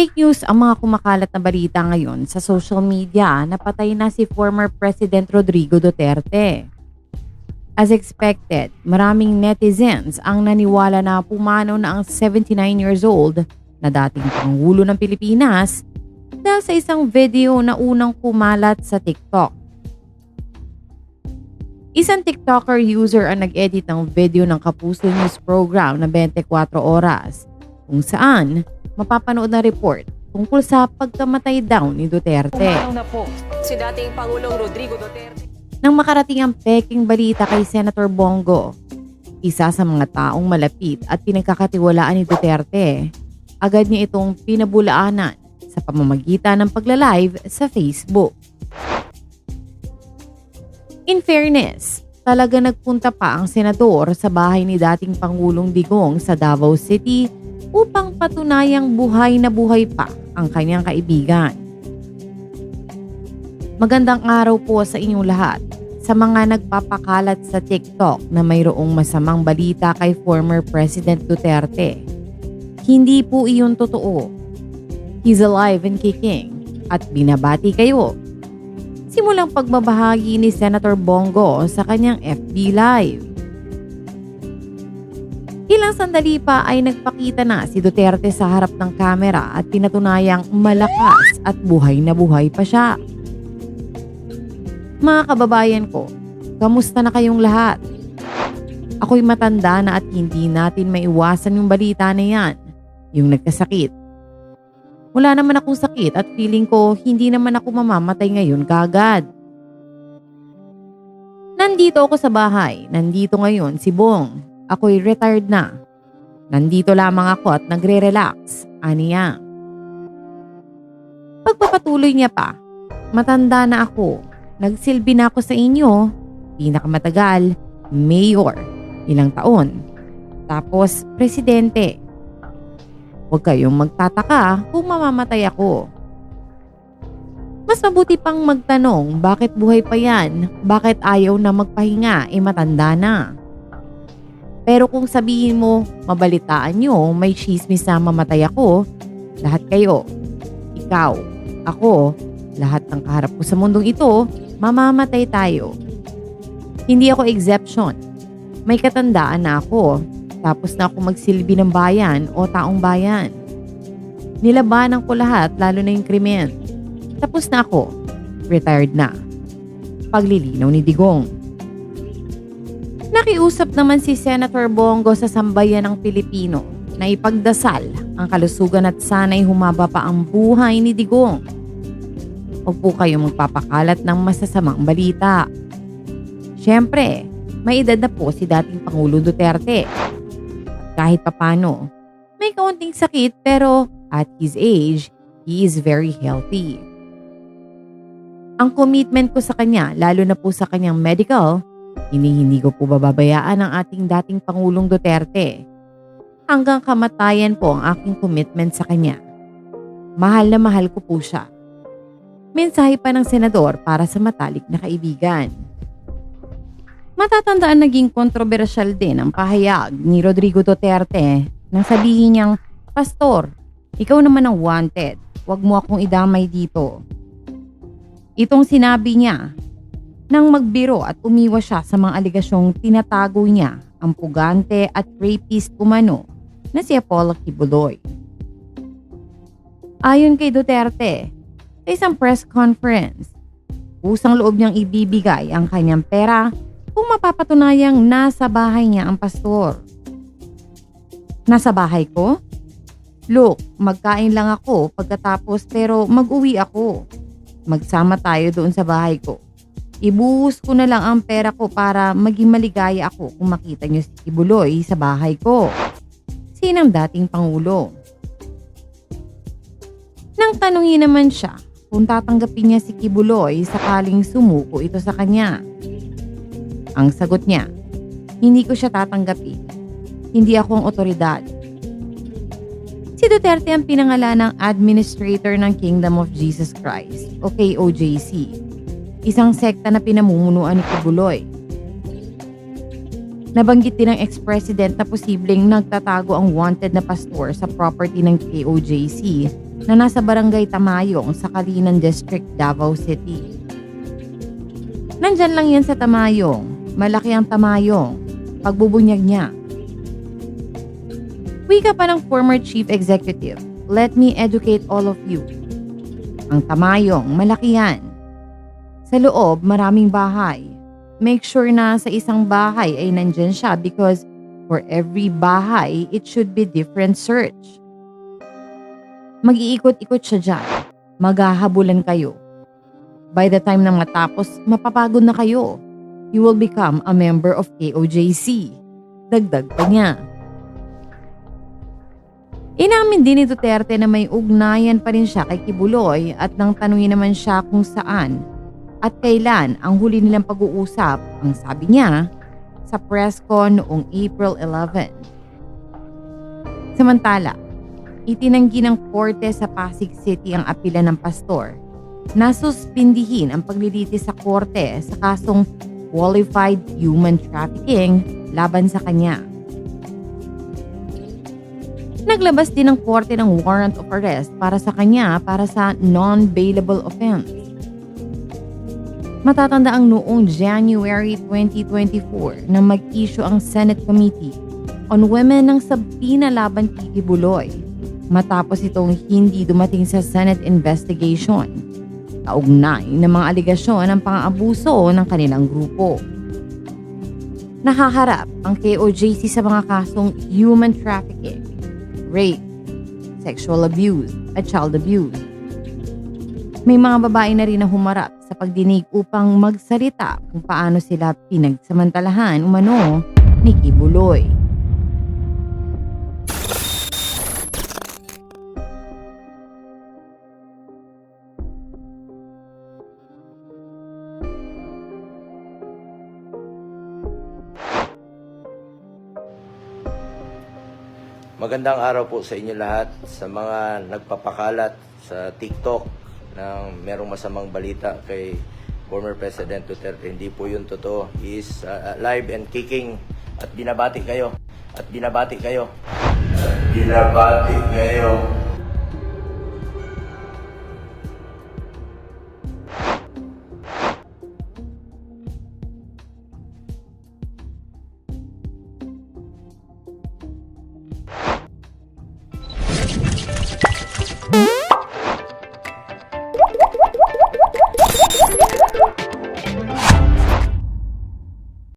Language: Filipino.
Fake news ang mga kumakalat na balita ngayon sa social media na patay na si former President Rodrigo Duterte. As expected, maraming netizens ang naniwala na pumanaw na ang 79 years old na dating Pangulo ng Pilipinas dahil sa isang video na unang kumalat sa TikTok. Isang TikToker user ang nag-edit ng video ng Kapuso News program na 24 oras kung saan mapapanood na report tungkol sa pagkamatay daw ni Duterte. Pumanaw na po si dating Pangulong Rodrigo Duterte. Nang makarating ang peking balita kay Senator Bongo, isa sa mga taong malapit at pinagkakatiwalaan ni Duterte, agad niya itong pinabulaanan sa pamamagitan ng pagla-live sa Facebook. In fairness, talaga nagpunta pa ang senador sa bahay ni dating Pangulong Digong sa Davao City upang patunayang buhay na buhay pa ang kanyang kaibigan. Magandang araw po sa inyong lahat. Sa mga nagpapakalat sa TikTok na mayroong masamang balita kay former President Duterte, hindi po iyon totoo. He's alive and kicking at binabati kayo. Simulang pagbabahagi ni Senator Bongo sa kanyang FB Live. Ilang sandali pa ay nagpakita na si Duterte sa harap ng kamera at pinatunayang malakas at buhay na buhay pa siya. Mga kababayan ko, kamusta na kayong lahat? Ako'y matanda na at hindi natin maiwasan yung balita na yan, yung nagkasakit. Wala naman akong sakit at feeling ko hindi naman ako mamamatay ngayon kaagad. Nandito ako sa bahay, nandito ngayon si Bong. Ako'y retired na. Nandito lamang ako at nagre-relax, aniya. Pagpapatuloy niya pa, matanda na ako. Nagsilbi na ako sa inyo. Pinakamatagal, mayor. Ilang taon. Tapos, presidente. Huwag kayong magtataka kung mamamatay ako. Mas mabuti pang magtanong bakit buhay pa yan, bakit ayaw na magpahinga matanda na. Pero kung sabihin mo, mabalitaan nyo, may chismis na mamatay ako, lahat kayo, ikaw, ako, lahat ng kaharap ko sa mundong ito, mamamatay tayo. Hindi ako exception. May katandaan na ako, tapos na ako magsilbi ng bayan o taong bayan. Nilabanan ko lahat, lalo na yung krimen. Tapos na ako, retired na. Paglilinaw ni Digong. Nakiusap naman si Senator Bongo sa sambayan ng Pilipino na ipagdasal ang kalusugan at sana'y humaba pa ang buhay ni Digong. Huwag po kayong magpapakalat ng masasamang balita. Siyempre, may edad na po si dating Pangulo Duterte. At kahit papano, may kaunting sakit pero at his age, he is very healthy. Ang commitment ko sa kanya, lalo na po sa kanyang medical, hindi ko po bababayaan ang ating dating Pangulong Duterte. Hanggang kamatayan po ang aking commitment sa kanya. Mahal na mahal ko po siya. Mensahe pa ng senador para sa matalik na kaibigan. Matatandaan naging kontrobersyal din ang pahayag ni Rodrigo Duterte nang sabihin niyang, "Pastor, ikaw naman ang wanted. Huwag mo akong idamay dito." Itong sinabi niya nang magbiro at umiwas siya sa mga aligasyong tinatago niya ang pugante at rapist umano na si Apollo Kibuloy. Ayon kay Duterte, sa isang press conference, kusang loob niyang ibibigay ang kanyang pera kung mapapatunayang nasa bahay niya ang pastor. Nasa bahay ko? Look, magkain lang ako pagkatapos pero mag-uwi ako. Magsama tayo doon sa bahay ko. Ibuhos ko na lang ang pera ko para maging maligaya ako kung makita niyo si Kibuloy sa bahay ko. Sinang dating Pangulo. Nang tanungin naman siya kung tatanggapin niya si Kibuloy sakaling sumuko ito sa kanya. Ang sagot niya, hindi ko siya tatanggapin. Hindi ako ang otoridad. Si Duterte ang pinangalan ng Administrator ng Kingdom of Jesus Christ o KOJC. Isang sekta na pinamumunuan ni Kibuloy. Nabanggit din ng ex-president na posibleng nagtatago ang wanted na pastor sa property ng KOJC na nasa barangay Tamayong sa Calinan District, Davao City. Nandyan lang yan sa Tamayong. Malaki ang Tamayong. Pagbubunyag niya. Wika pa ng former chief executive, let me educate all of you. Ang Tamayong, malaki yan. Sa loob, maraming bahay. Make sure na sa isang bahay ay nandyan siya because for every bahay, it should be different search. Mag-iikot-ikot siya dyan. Maghahabulan kayo. By the time na matapos, mapapagod na kayo. You will become a member of KOJC. Dagdag pa niya. Inamin din ni Duterte na may ugnayan pa rin siya kay Kibuloy at nang tanungin naman siya kung saan at kailan ang huli nilang pag-uusap, ang sabi niya, sa press con noong April 11. Samantala, itinanggi ng korte sa Pasig City ang apela ng pastor na suspindihin ang paglilitis sa korte sa kasong qualified human trafficking laban sa kanya. Naglabas din ng korte ng warrant of arrest para sa kanya para sa non-bailable offense. Matatanda ang noong January 2024 na mag-issue ang Senate Committee on Women ng sabina laban kay Kibuloy matapos itong hindi dumating sa Senate investigation kaugnay ng mga aligasyon ng pang-aabuso ng kanilang grupo. Nakaharap ang KOJC sa mga kasong human trafficking, rape, sexual abuse at child abuse. May mga babae na rin na humarap sa pagdinig upang magsalita kung paano sila pinagsamantalahan umano ni Kibuloy. Magandang araw po sa inyo lahat, sa mga nagpapakalat sa TikTok ng merong masamang balita kay former President Duterte. Hindi po yun totoo. He is alive and kicking at binabati kayo.